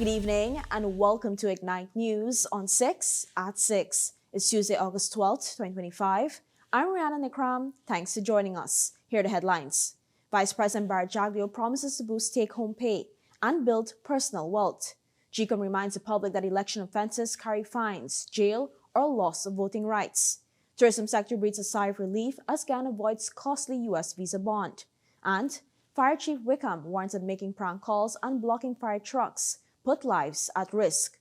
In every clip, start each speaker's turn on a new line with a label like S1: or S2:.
S1: Good evening and welcome to Ignite News on 6 at 6. It's Tuesday, August 12th, 2025. I'm Rihanna Nikram. Thanks for joining us. Here are the headlines. Vice President Bart Jagdeo promises to boost take-home pay and build personal wealth. GECOM reminds the public that election offenses carry fines, jail, or loss of voting rights. Tourism sector breathes a sigh of relief as Guyana avoids costly U.S. visa bond. And Fire Chief Wickham warns that making prank calls and blocking fire trucks put lives at risk.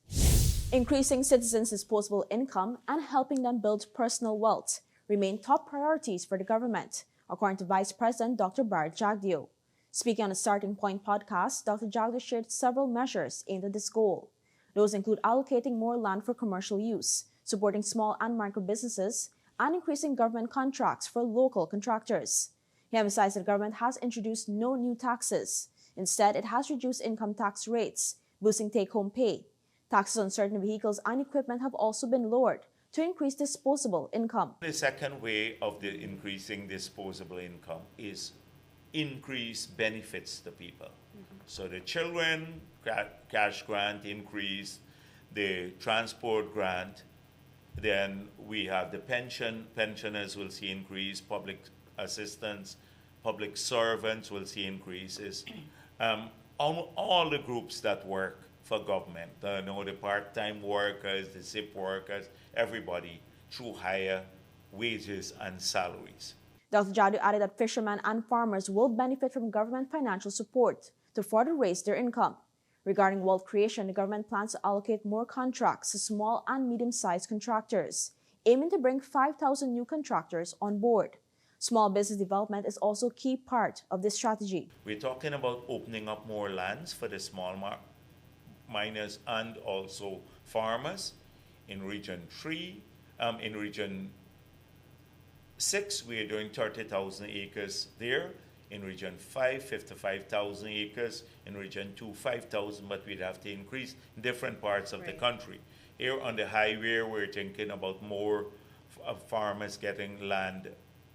S1: Increasing citizens' disposable income and helping them build personal wealth remain top priorities for the government, according to Vice President Dr. Bart Jagdeo. Speaking on the Starting Point podcast, Dr. Jagdeo shared several measures aimed at this goal. Those include allocating more land for commercial use, supporting small and micro businesses, and increasing government contracts for local contractors. He emphasized that the government has introduced no new taxes. Instead, it has reduced income tax rates, boosting take-home pay. Taxes on certain vehicles and equipment have also been lowered to increase disposable income.
S2: The second way of increasing disposable income is increase benefits to people. So the children cash grant increase, the transport grant, then we have the pensioners will see increase, public assistance, public servants will see increases. All the groups that work for government, the part-time workers, the SIP workers, everybody, through higher wages and salaries.
S1: Dr. Jagdeo added that fishermen and farmers will benefit from government financial support to further raise their income. Regarding wealth creation, the government plans to allocate more contracts to small and medium-sized contractors, aiming to bring 5,000 new contractors on board. Small business development is also a key part of this strategy.
S2: We're talking about opening up more lands for the small miners and also farmers in Region 3. In Region 6, we are doing 30,000 acres there. In Region 5, 55,000 acres. In Region 2, 5,000, but we'd have to increase in different parts of the country. Here on the highway, we're thinking about more farmers getting land,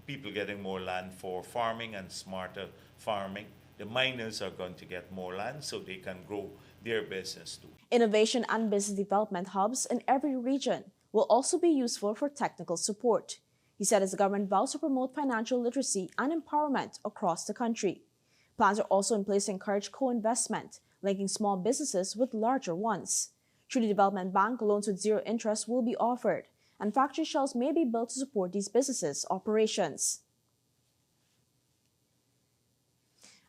S2: people getting more land for farming and smarter farming. The miners are going to get more land so they can grow their business too.
S1: Innovation and business development hubs in every region will also be useful for technical support. He said as the government vows to promote financial literacy and empowerment across the country. Plans are also in place to encourage co-investment, linking small businesses with larger ones. Through the Development Bank, loans with zero interest will be offered, and factory shells may be built to support these businesses' operations.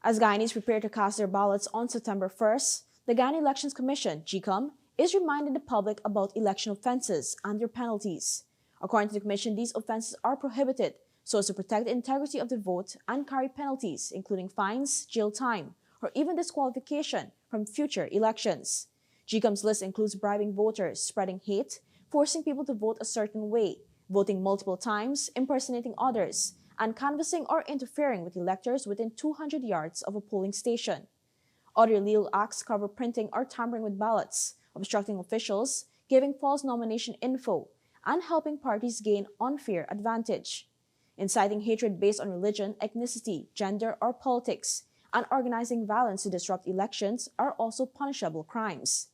S1: As Guyanese prepare to cast their ballots on September 1st, the Guyana Elections Commission, GECOM, is reminding the public about election offenses and their penalties. According to the Commission, these offenses are prohibited so as to protect the integrity of the vote and carry penalties, including fines, jail time, or even disqualification from future elections. GECOM's list includes bribing voters, spreading hate, forcing people to vote a certain way, voting multiple times, impersonating others, and canvassing or interfering with electors within 200 yards of a polling station. Other illegal acts cover printing or tampering with ballots, obstructing officials, giving false nomination info, and helping parties gain unfair advantage. Inciting hatred based on religion, ethnicity, gender, or politics, and organizing violence to disrupt elections are also punishable crimes.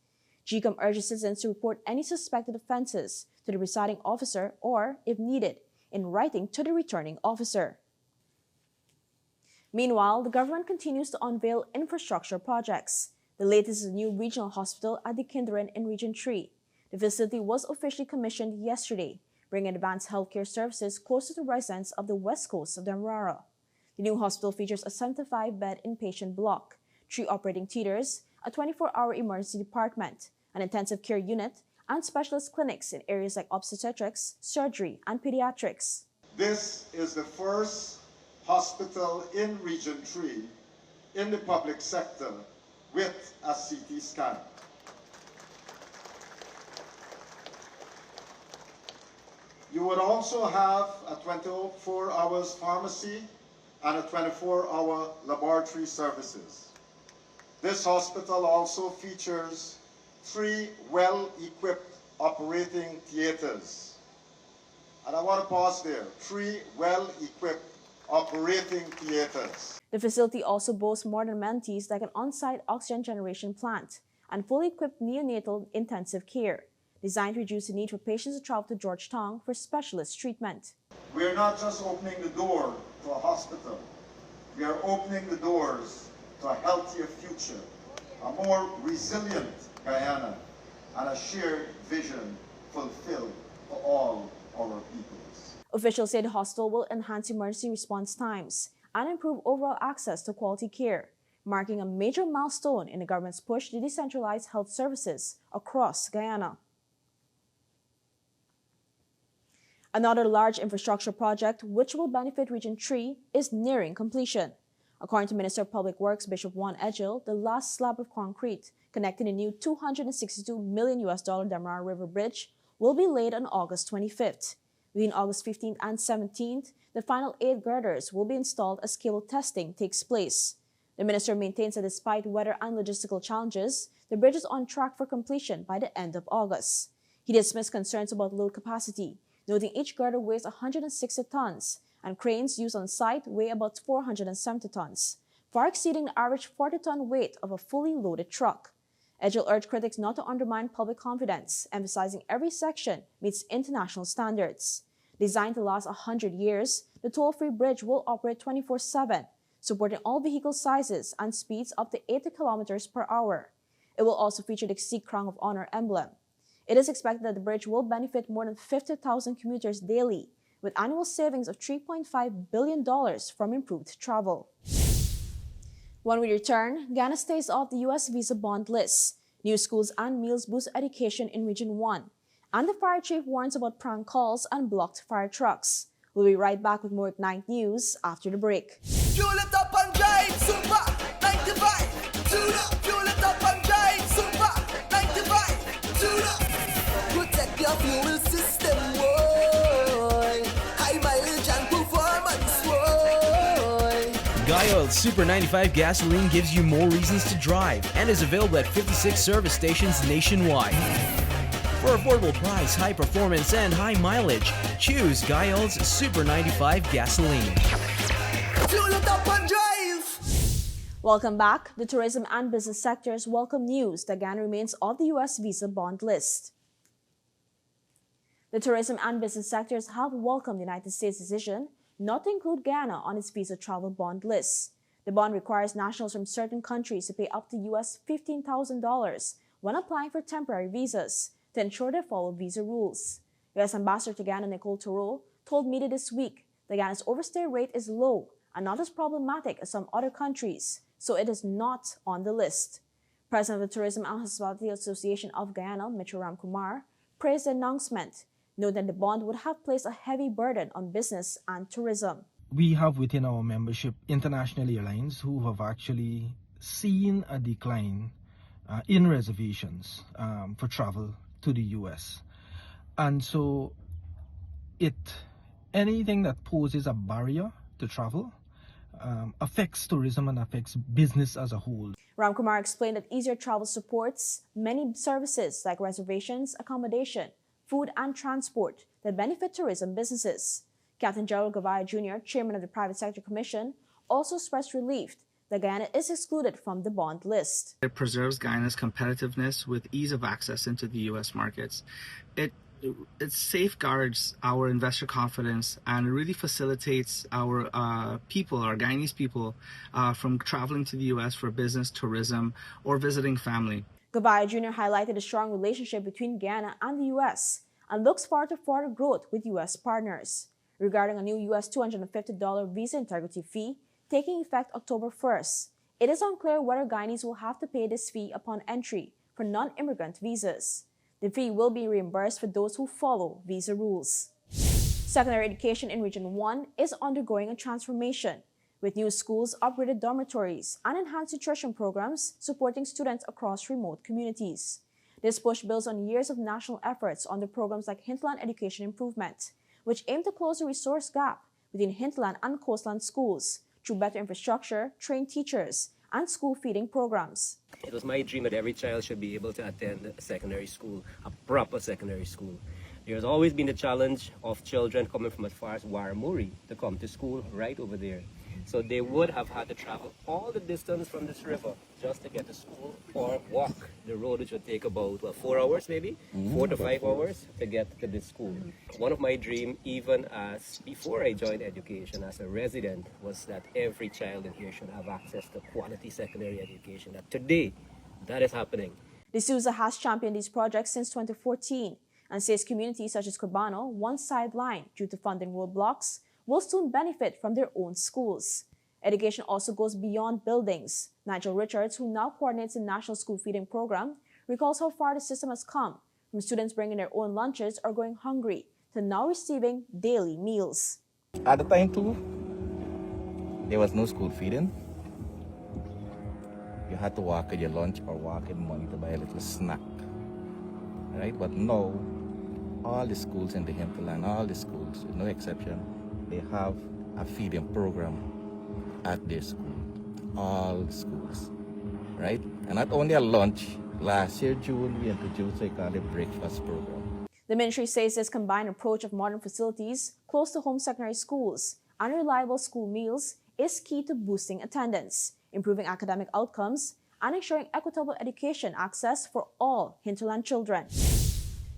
S1: GECOM urges citizens to report any suspected offenses to the presiding officer or, if needed, in writing to the returning officer. Meanwhile, the government continues to unveil infrastructure projects. The latest is a new regional hospital at the Kinderin in Region 3. The facility was officially commissioned yesterday, bringing advanced healthcare services closer to residents of the west coast of Demerara. The new hospital features a 75-bed inpatient block, 3 operating theaters, a 24-hour emergency department, an intensive care unit, and specialist clinics in areas like obstetrics, surgery, and pediatrics.
S3: This is the first hospital in Region 3 in the public sector with a CT scan. You would also have a 24-hour pharmacy and a 24-hour laboratory services. This hospital also features 3 well-equipped operating theaters. And I want to pause there. 3 well-equipped operating theaters.
S1: The facility also boasts modern amenities like an on-site oxygen generation plant, and fully equipped neonatal intensive care, designed to reduce the need for patients to travel to Georgetown for specialist treatment.
S3: We are not just opening the door to a hospital. We are opening the doors to a healthier future, a more resilient Guyana, and a shared vision fulfilled for all our peoples.
S1: Officials say the hospital will enhance emergency response times and improve overall access to quality care, marking a major milestone in the government's push to decentralize health services across Guyana. Another large infrastructure project which will benefit Region 3 is nearing completion. According to Minister of Public Works Bishop Juan Edgil, the last slab of concrete connecting the new $262 million Demerara River Bridge will be laid on August 25th. Between August 15th and 17th, the final 8 girders will be installed as cable testing takes place. The minister maintains that despite weather and logistical challenges, the bridge is on track for completion by the end of August. He dismissed concerns about load capacity, noting each girder weighs 160 tons, and cranes used on site weigh about 470 tons, far exceeding the average 40-ton weight of a fully loaded truck. Edgil urged critics not to undermine public confidence, emphasizing every section meets international standards. Designed to last 100 years, the toll-free bridge will operate 24/7, supporting all vehicle sizes and speeds up to 80 kilometers per hour. It will also feature the Sikh Crown of Honor emblem. It is expected that the bridge will benefit more than 50,000 commuters daily, with annual savings of $3.5 billion from improved travel. When we return, Guyana stays off the U.S. visa bond list. New schools and meals boost education in Region 1. And the fire chief warns about prank calls and blocked fire trucks. We'll be right back with more Ignite News after the break.
S4: Fuel it up and drive, Super 95. Tune up. Fuel it up and drive, Super 95. Tune up. Protect your fuel system, boy. High mileage and performance, boy.
S5: Guy Oil's Super 95 gasoline gives you more reasons to drive and is available at 56 service stations nationwide. For affordable price, high performance, and high mileage, choose Guy Oil's Super 95 gasoline.
S4: Fuel it up and drive.
S1: Welcome back. The tourism and business sectors welcome news that Guyana remains off the U.S. visa bond list. The tourism and business sectors have welcomed the United States' decision not to include Guyana on its visa travel bond list. The bond requires nationals from certain countries to pay up to US $15,000 when applying for temporary visas to ensure they follow visa rules. U.S. Ambassador to Guyana Nicole Thoreau told media this week that Guyana's overstay rate is low and not as problematic as some other countries, so it is not on the list. President of the Tourism and Hospitality Association of Guyana, Mr. Ramkumar, praised the announcement, noting that the bond would have placed a heavy burden on business and tourism.
S6: We have within our membership international airlines who have actually seen a decline in reservations for travel to the U.S. And so anything that poses a barrier to travel affects tourism and affects business as a whole.
S1: Ramkumar explained that easier travel supports many services like reservations, accommodation, food and transport that benefit tourism businesses. Captain Gerald Gavaya Jr., chairman of the Private Sector Commission, also expressed relief that Guyana is excluded from the bond list.
S7: It preserves Guyana's competitiveness with ease of access into the U.S. markets. It safeguards our investor confidence and really facilitates our people, our Guyanese people, from traveling to the U.S. for business, tourism, or visiting family.
S1: Gavaya Jr. highlighted the strong relationship between Guyana and the U.S. and looks forward to further growth with U.S. partners. Regarding a new U.S. $250 visa integrity fee taking effect October 1st, it is unclear whether Guyanese will have to pay this fee upon entry for non-immigrant visas. The fee will be reimbursed for those who follow visa rules. Secondary education in Region 1 is undergoing a transformation, with new schools, upgraded dormitories, and enhanced nutrition programs supporting students across remote communities. This push builds on years of national efforts under programs like Hinterland Education Improvement, which aim to close the resource gap between hinterland and coastland schools through better infrastructure, trained teachers, and school feeding programs.
S8: It was my dream that every child should be able to attend a secondary school, a proper secondary school. There's always been the challenge of children coming from as far as Warramuri to come to school right over there. So they would have had to travel all the distance from this river just to get to school or walk the road, which would take about 4 hours maybe, 4 to 5 hours to get to this school. One of my dreams, even as before I joined education as a resident, was that every child in here should have access to quality secondary education. That today, that is happening.
S1: D'Souza has championed these projects since 2014 and says communities such as Cubano, once sidelined due to funding roadblocks, will soon benefit from their own schools. Education also goes beyond buildings. Nigel Richards, who now coordinates the National School Feeding Program, recalls how far the system has come, from students bringing their own lunches or going hungry to now receiving daily meals.
S9: At the time too, there was no school feeding. You had to walk with your lunch or walk with money to buy a little snack, right? But now, all the schools in the hinterland, all the schools, with no exception, they have a feeding program at their school, all schools, right? And not only a lunch. Last year, June, we introduced a kind of breakfast program.
S1: The ministry says this combined approach of modern facilities, close to home secondary schools, and reliable school meals is key to boosting attendance, improving academic outcomes, and ensuring equitable education access for all hinterland children.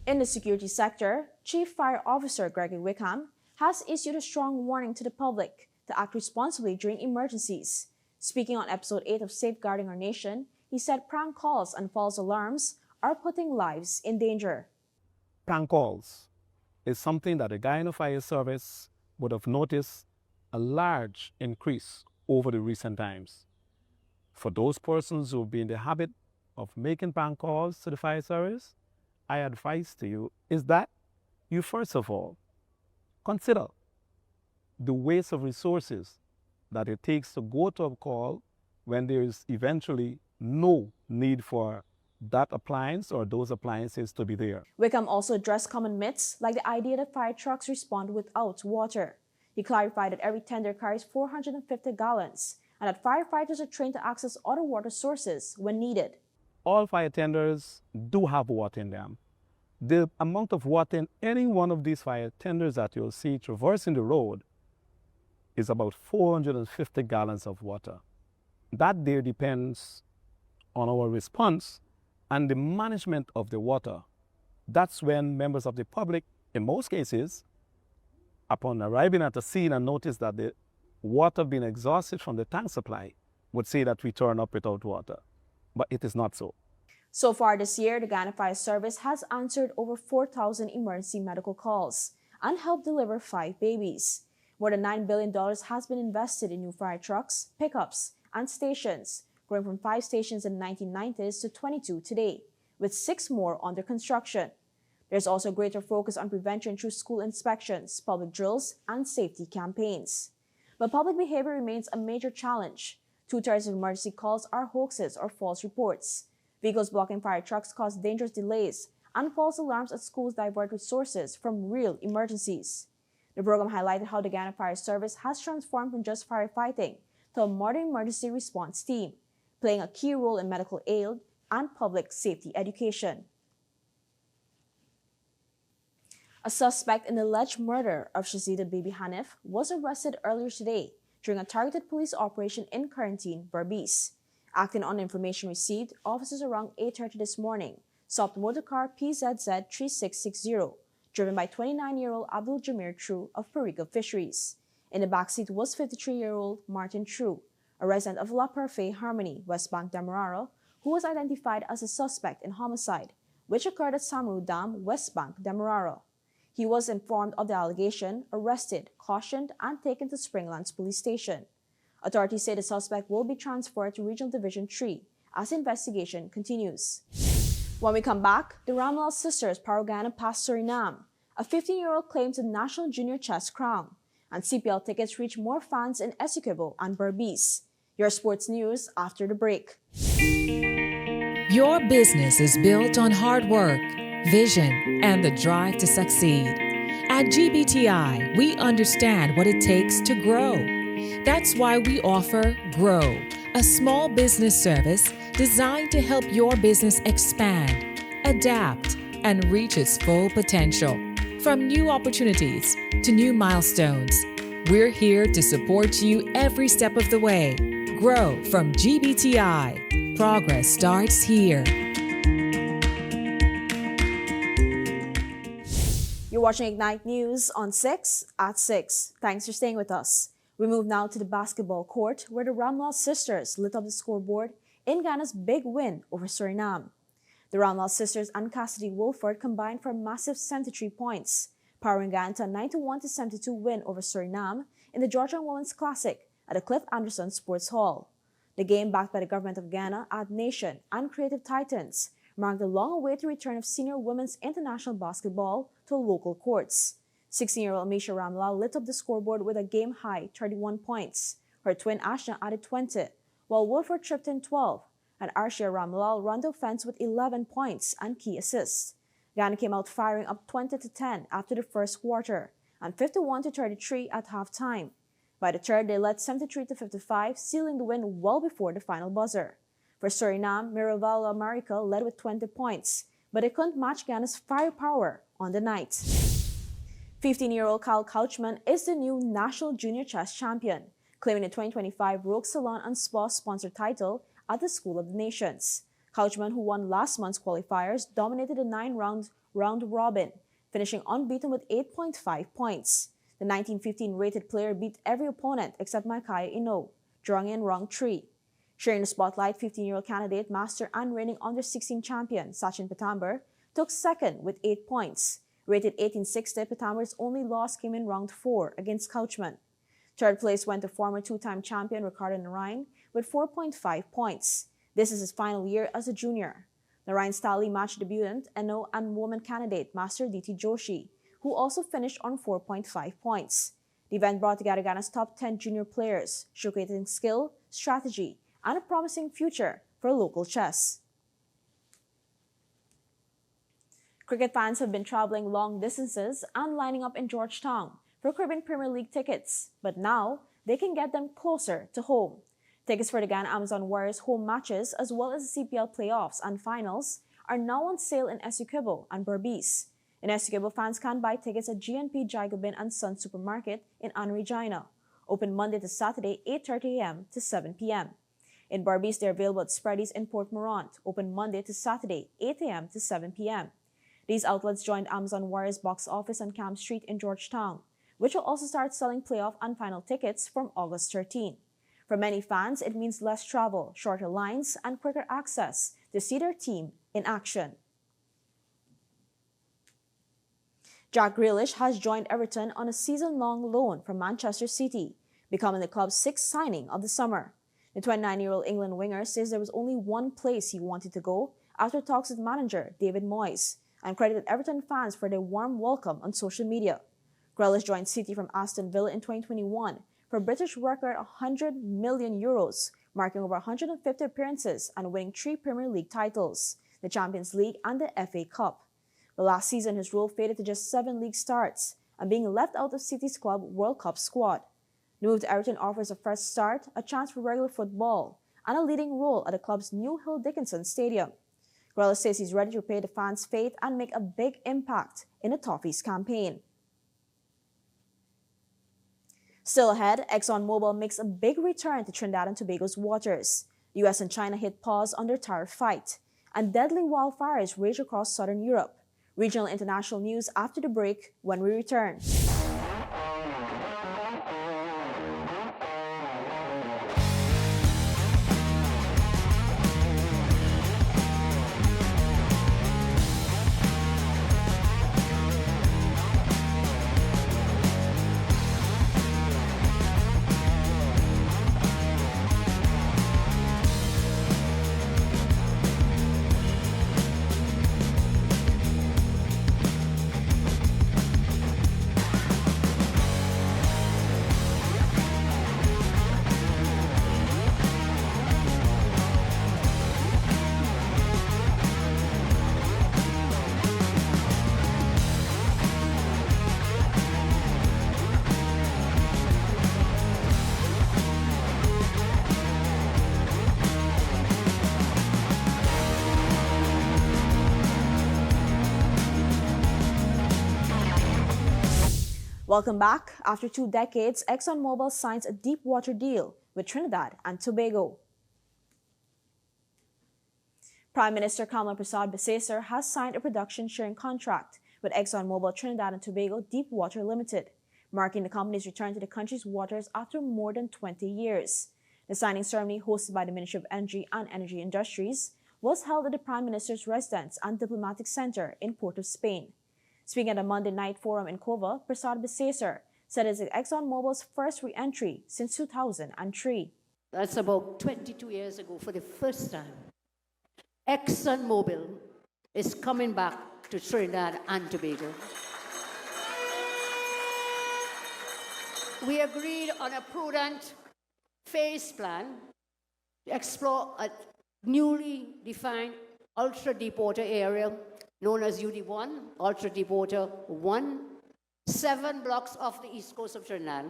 S1: In the security sector, Chief Fire Officer Gregory Wickham has issued a strong warning to the public to act responsibly during emergencies. Speaking on episode 8 of Safeguarding Our Nation, he said prank calls and false alarms are putting lives in danger.
S10: Prank calls is something that the Guyana Fire Service would have noticed a large increase over the recent times. For those persons who have been in the habit of making prank calls to the fire service, I advise to you is that you first of all consider the waste of resources that it takes to go to a call when there is eventually no need for that appliance or those appliances to be there.
S1: Wickham also addressed common myths like the idea that fire trucks respond without water. He clarified that every tender carries 450 gallons and that firefighters are trained to access other water sources when needed.
S10: All fire tenders do have water in them. The amount of water in any one of these fire tenders that you'll see traversing the road is about 450 gallons of water. That there depends on our response and the management of the water. That's when members of the public, in most cases, upon arriving at the scene and notice that the water being exhausted from the tank supply, would say that we turn up without water. But it is not so.
S1: So far this year, the Guyana Fire Service has answered over 4,000 emergency medical calls and helped deliver 5 babies. More than $9 billion has been invested in new fire trucks, pickups, and stations, growing from 5 stations in the 1990s to 22 today, with 6 more under construction. There's also greater focus on prevention through school inspections, public drills, and safety campaigns. But public behavior remains a major challenge. 2/3 of emergency calls are hoaxes or false reports. Vehicles blocking fire trucks cause dangerous delays, and false alarms at schools divert resources from real emergencies. The program highlighted how the Guyana Fire Service has transformed from just firefighting to a modern emergency response team, playing a key role in medical aid and public safety education. A suspect in the alleged murder of Shazida Bibi Hanif was arrested earlier today during a targeted police operation in Quarantine, Berbice. Acting on information received, officers around 8:30 this morning stopped motorcar PZZ 3660, driven by 29-year-old Abdul Jamir True of Perica Fisheries. In the backseat was 53-year-old Martin True, a resident of La Parfait Harmony, West Bank, Demerara, who was identified as a suspect in homicide, which occurred at Samaru Dam, West Bank, Demerara. He was informed of the allegation, arrested, cautioned, and taken to Springlands Police Station. Authorities say the suspect will be transferred to Regional Division 3 as investigation continues. When we come back, the Ramalal sisters Paragana past Suriname. A 15-year-old claims the National Junior Chess Crown. And CPL tickets reach more fans in Essequibo and Berbice. Your sports news after the break.
S11: Your business is built on hard work, vision, and the drive to succeed. At GBTI, we understand what it takes to grow. That's why we offer Grow, a small business service designed to help your business expand, adapt, and reach its full potential. From new opportunities to new milestones, We're here to support you every step of the way. Grow from GBTI. Progress starts here.
S1: You're watching Ignite News on 6 at 6. Thanks for staying with us. We move now to the basketball court, where the Ramlal sisters lit up the scoreboard in Ghana's big win over Suriname. The Ramlal sisters and Cassidy Wolford combined for a massive 73 points, powering Ghana to a 91-72 win over Suriname in the Georgian Women's Classic at the Cliff Anderson Sports Hall. The game, backed by the government of Ghana, Ad Nation, and Creative Titans, marked the long-awaited return of senior women's international basketball to local courts. 16-year-old Misha Ramlal lit up the scoreboard with a game-high 31 points. Her twin Ashna added 20, while Wolford chipped in 12, and Arshia Ramlal ran the offense with 11 points and key assists. Ghana came out firing up 20-10 after the first quarter and 51-33 at halftime. By the third, they led 73-55, sealing the win well before the final buzzer. For Suriname, Miravala America led with 20 points, but they couldn't match Ghana's firepower on the night. 15-year-old Kyle Couchman is the new national junior chess champion, claiming the 2025 Rogue Salon and Spa sponsored title at the School of the Nations. Couchman, who won last month's qualifiers, dominated the 9-round round-robin, finishing unbeaten with 8.5 points. The 1915 rated player beat every opponent except Maikaya Inoue, drawing in round 3. Sharing the spotlight, 15-year-old candidate, master and reigning under-16 champion Sachin Pitambar took second with 8 points. Rated 1860, Pitambar's only loss came in round 4 against Couchman. Third place went to former two-time champion Ricardo Narain with 4.5 points. This is his final year as a junior. Narain's tally matched debutant Eno and woman candidate Master Diti Joshi, who also finished on 4.5 points. The event brought together Ghana's top 10 junior players, showcasing skill, strategy, and a promising future for local chess. Cricket fans have been traveling long distances and lining up in Georgetown for Caribbean Premier League tickets, but now they can get them closer to home. Tickets for the Ghana Amazon Warriors home matches, as well as the CPL playoffs and finals, are now on sale in Essequibo and Berbice. In Essequibo, fans can buy tickets at GNP Jacobin and Sun Supermarket in Anna Regina, open Monday to Saturday, 8:30 a.m. to 7 p.m. In Berbice, they're available at Spready's in Port Morant, open Monday to Saturday, 8 a.m. to 7 p.m. These outlets joined Amazon Warriors box office on Camp Street in Georgetown, which will also start selling playoff and final tickets from August 13. For many fans, it means less travel, shorter lines, and quicker access to see their team in action. Jack Grealish has joined Everton on a season-long loan from Manchester City, becoming the club's 6th signing of the summer. The 29-year-old England winger says there was only one place he wanted to go after talks with manager David Moyes, and credited Everton fans for their warm welcome on social media. Grealish joined City from Aston Villa in 2021 for a British record €100 million, marking over 150 appearances and winning 3 Premier League titles, the Champions League and the FA Cup. But last season, his role faded to just 7 league starts and being left out of City's club World Cup squad. The move to Everton offers a fresh start, a chance for regular football, and a leading role at the club's new Hill Dickinson Stadium. Grealish says he's ready to repay the fans' faith and make a big impact in the Toffees campaign. Still ahead, ExxonMobil makes a big return to Trinidad and Tobago's waters. The US and China hit pause on their tariff fight, and deadly wildfires rage across southern Europe. Regional international news after the break when we return. Welcome back. After 2 decades, ExxonMobil signs a deep water deal with Trinidad and Tobago. Prime Minister Kamla Prasad Besesar has signed a production sharing contract with ExxonMobil Trinidad and Tobago Deepwater Limited, marking the company's return to the country's waters after more than 20 years. The signing ceremony, hosted by the Ministry of Energy and Energy Industries, was held at the Prime Minister's residence and diplomatic center in Port of Spain. Speaking at a Monday night forum in Cova, Prasad Besesar said it is ExxonMobil's first re-entry since 2003.
S12: That's about 22 years ago for the first time. ExxonMobil is coming back to Trinidad and Tobago. We agreed on a prudent phase plan to explore a newly defined ultra-deepwater area known as UD1, ultra-deepwater 1, 7 blocks off the east coast of Trinidad,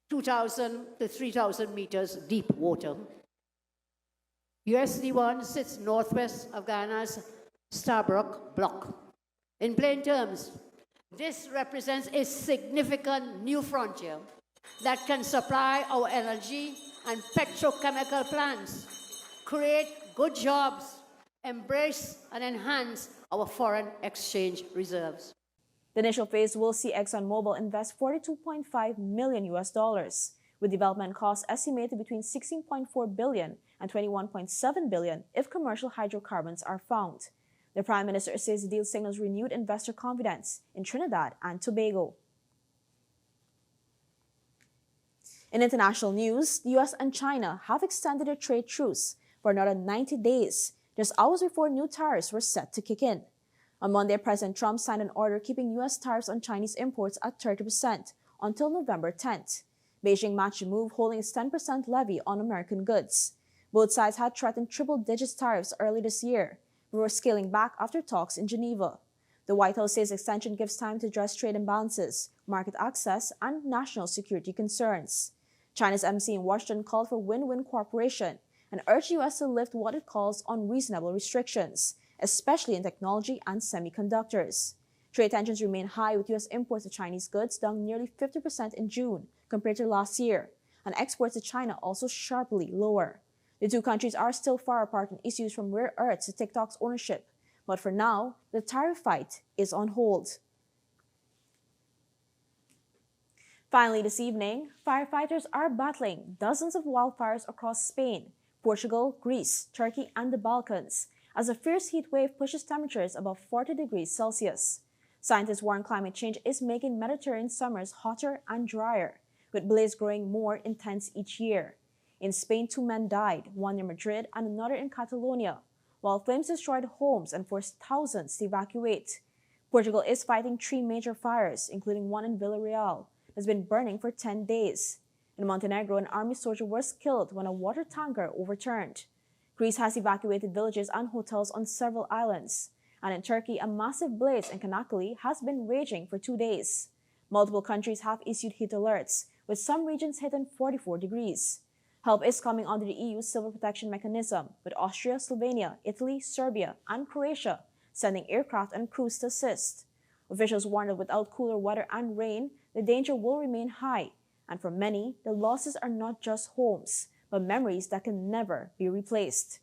S12: 2,000 to 3,000 meters deep water. USD1 sits northwest of Guyana's Starbrook block. In plain terms, this represents a significant new frontier that can supply our energy and petrochemical plants, create good jobs, embrace and enhance our foreign exchange reserves.
S1: The initial phase will see ExxonMobil invest $42.5 million, with development costs estimated between $16.4 billion and $21.7 billion if commercial hydrocarbons are found. The Prime Minister says the deal signals renewed investor confidence in Trinidad and Tobago. In international news, the U.S. and China have extended a trade truce for another 90 days, just hours before new tariffs were set to kick in. On Monday, President Trump signed an order keeping U.S. tariffs on Chinese imports at 30% until November 10th. Beijing matched the move, holding its 10% levy on American goods. Both sides had threatened triple-digit tariffs early this year, but were scaling back after talks in Geneva. The White House says extension gives time to address trade imbalances, market access, and national security concerns. China's embassy in Washington called for win-win cooperation and urged the U.S. to lift what it calls unreasonable restrictions, especially in technology and semiconductors. Trade tensions remain high, with U.S. imports of Chinese goods down nearly 50% in June compared to last year, and exports to China also sharply lower. The two countries are still far apart on issues from rare earths to TikTok's ownership, but for now, the tariff fight is on hold. Finally this evening, firefighters are battling dozens of wildfires across Spain, Portugal, Greece, Turkey, and the Balkans, as a fierce heat wave pushes temperatures above 40 degrees Celsius. Scientists warn climate change is making Mediterranean summers hotter and drier, with blaze growing more intense each year. In Spain, 2 men died, one near Madrid and another in Catalonia, while flames destroyed homes and forced thousands to evacuate. Portugal is fighting 3 major fires, including one in Villarreal, that's been burning for 10 days. In Montenegro, an army soldier was killed when a water tanker overturned. Greece has evacuated villages and hotels on several islands. And in Turkey, a massive blaze in Çanakkale has been raging for 2 days. Multiple countries have issued heat alerts, with some regions hitting 44 degrees. Help is coming under the EU's Civil Protection Mechanism, with Austria, Slovenia, Italy, Serbia, and Croatia sending aircraft and crews to assist. Officials warn that without cooler weather and rain, the danger will remain high, and for many, the losses are not just homes, but memories that can never be replaced.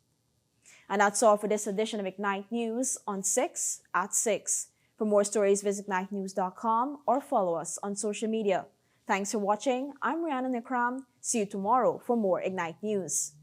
S1: And that's all for this edition of Ignite News on 6 at 6. For more stories, visit ignitenews.com or follow us on social media. Thanks for watching. I'm Rihanna Nikram. See you tomorrow for more Ignite News.